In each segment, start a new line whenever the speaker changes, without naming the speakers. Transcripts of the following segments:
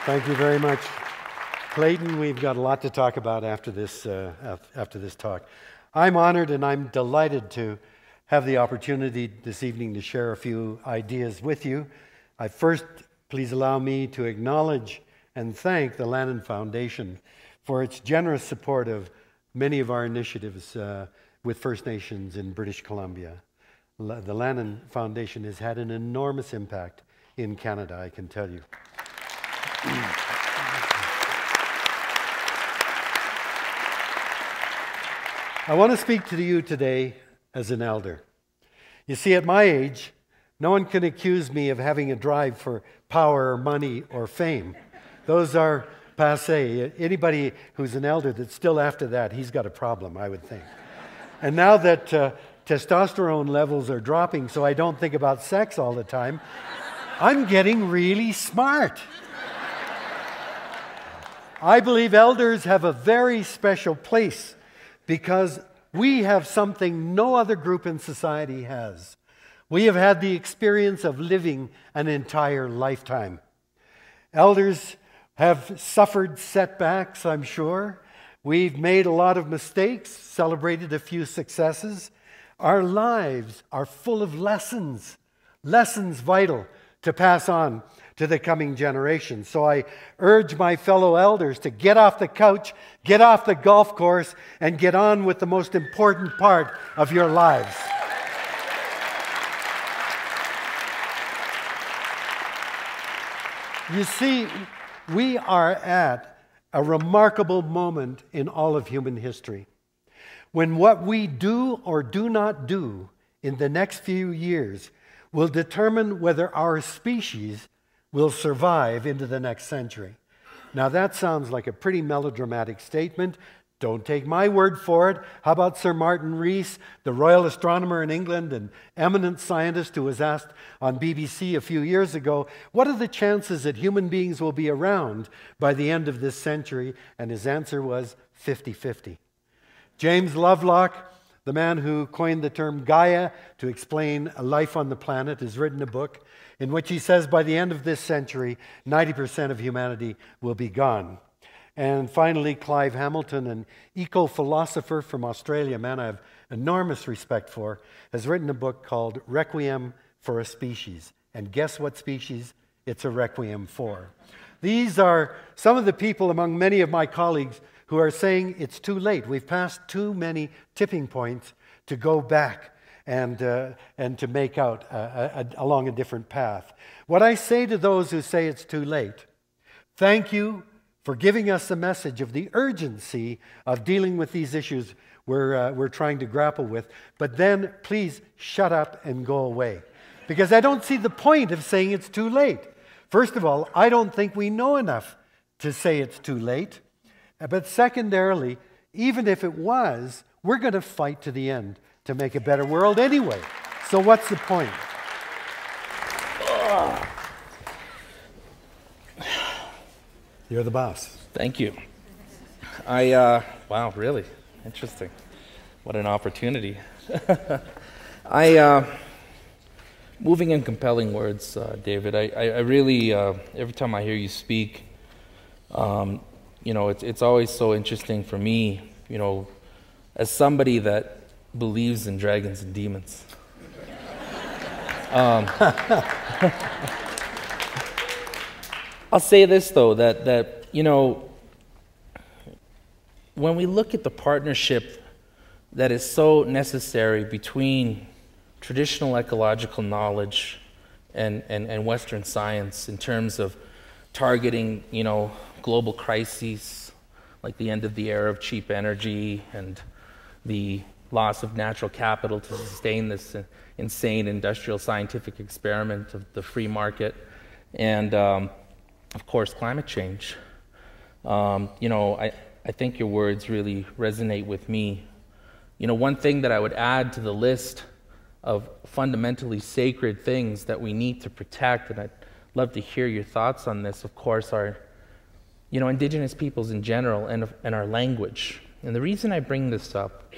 Thank you very much. Clayton, we've got a lot to talk about after this talk. I'm honored and I'm delighted to have the opportunity this evening to share a few ideas with you. First, please allow me to acknowledge and thank the Lannan Foundation for its generous support of many of our initiatives with First Nations in British Columbia. The Lannan Foundation has had an enormous impact in Canada, I can tell you. I want to speak to you today as an elder. You see, at my age, no one can accuse me of having a drive for power or money or fame. Those are passé. Anybody who's an elder that's still after that, he's got a problem, I would think. And now that testosterone levels are dropping so I don't think about sex all the time, I'm getting really smart. I believe elders have a very special place because we have something no other group in society has. We have had the experience of living an entire lifetime. Elders have suffered setbacks, I'm sure. We've made a lot of mistakes, celebrated a few successes. Our lives are full of lessons, lessons vital to pass on to the coming generation. So I urge my fellow elders to get off the couch, get off the golf course, and get on with the most important part of your lives. You see, we are at a remarkable moment in all of human history, when what we do or do not do in the next few years will determine whether our species will survive into the next century. Now that sounds like a pretty melodramatic statement. Don't take my word for it. How about Sir Martin Rees, the royal astronomer in England and eminent scientist who was asked on BBC a few years ago, what are the chances that human beings will be around by the end of this century? And his answer was 50-50. James Lovelock, the man who coined the term Gaia to explain life on the planet, has written a book in which he says by the end of this century, 90% of humanity will be gone. And finally, Clive Hamilton, an eco-philosopher from Australia, a man I have enormous respect for, has written a book called Requiem for a Species. And guess what species it's a requiem for? These are some of the people among many of my colleagues who are saying it's too late. We've passed too many tipping points to go back and to make out along a different path. What I say to those who say it's too late, thank you for giving us the message of the urgency of dealing with these issues we're trying to grapple with, but then please shut up and go away. Because I don't see the point of saying it's too late. First of all, I don't think we know enough to say it's too late. But secondarily, even if it was, we're going to fight to the end to make a better world anyway. So what's the point? You're the boss.
Thank you. Wow, really interesting. What an opportunity. Moving and compelling words, David. I really, every time I hear you speak, you know, it's always so interesting for me, you know, as somebody that believes in dragons and demons. I'll say this, though, that you know, when we look at the partnership that is so necessary between traditional ecological knowledge and Western science in terms of targeting, you know, global crises like the end of the era of cheap energy and the loss of natural capital to sustain this insane industrial scientific experiment of the free market, and of course climate change. You know, I think your words really resonate with me. You know, one thing that I would add to the list of fundamentally sacred things that we need to protect, and I'd love to hear your thoughts on this, of course, are, you know, Indigenous peoples in general and our language. And the reason I bring this up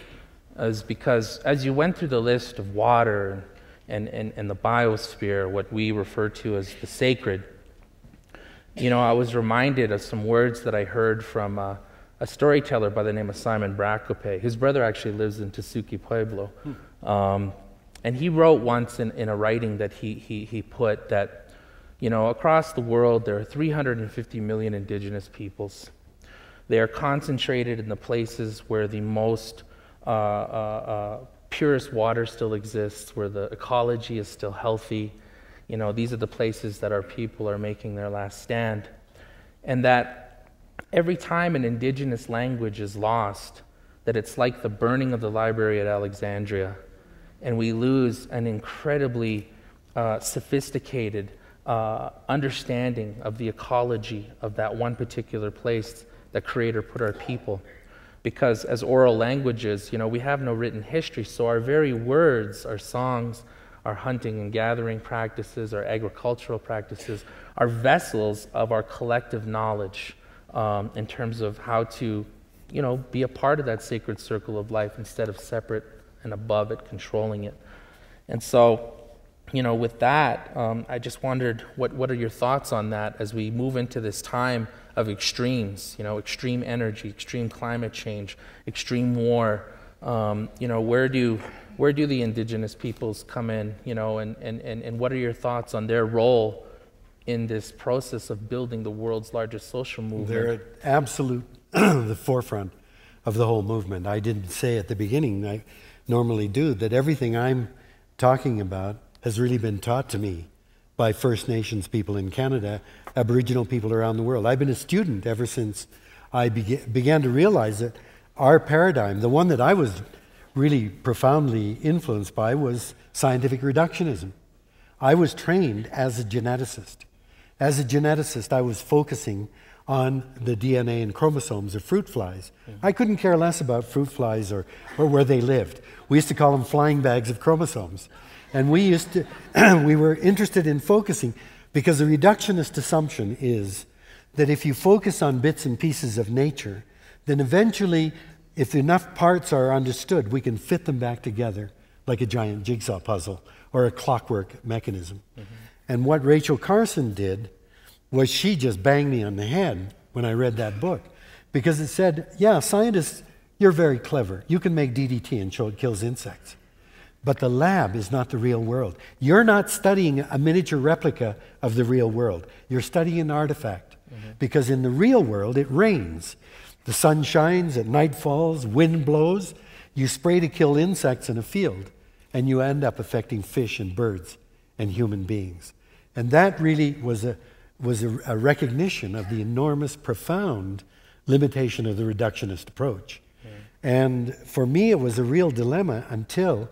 is because as you went through the list of water and the biosphere, what we refer to as the sacred, I was reminded of some words that I heard from a storyteller by the name of Simon Bracope. His brother actually lives in Suzuki, Pueblo. And he wrote once in a writing that he put that, across the world there are 350 million indigenous peoples. They are concentrated in the places where the most purest water still exists, where the ecology is still healthy. These are the places that our people are making their last stand. And that every time an indigenous language is lost, that it's like the burning of the library at Alexandria, and we lose an incredibly sophisticated understanding of the ecology of that one particular place that Creator put our people. Because as oral languages, we have no written history, so our very words, our songs, our hunting and gathering practices, our agricultural practices, are vessels of our collective knowledge in terms of how to, be a part of that sacred circle of life instead of separate and above it, controlling it. And so, with that, I just wondered, what are your thoughts on that as we move into this time of extremes, extreme energy, extreme climate change, extreme war? Where do the indigenous peoples come in, and what are your thoughts on their role in this process of building the world's largest social movement?
They're at absolute the forefront of the whole movement. I didn't say at the beginning, I normally do, that everything I'm talking about has really been taught to me by First Nations people in Canada, Aboriginal people around the world. I've been a student ever since I began to realize that our paradigm, the one that I was really profoundly influenced by, was scientific reductionism. I was trained as a geneticist. As a geneticist, I was focusing on the DNA and chromosomes of fruit flies. I couldn't care less about fruit flies or where they lived. We used to call them flying bags of chromosomes. And we were interested in focusing, because the reductionist assumption is that if you focus on bits and pieces of nature, then eventually, if enough parts are understood, we can fit them back together like a giant jigsaw puzzle or a clockwork mechanism. And what Rachel Carson did was she just banged me on the head when I read that book, because it said, yeah, scientists, you're very clever. You can make DDT and show it kills insects. But the lab is not the real world. You're not studying a miniature replica of the real world. You're studying an artifact. Because in the real world, it rains. The sun shines, at night falls, wind blows. You spray to kill insects in a field, and you end up affecting fish and birds and human beings. And that really was a recognition of the enormous, profound limitation of the reductionist approach. And for me, it was a real dilemma until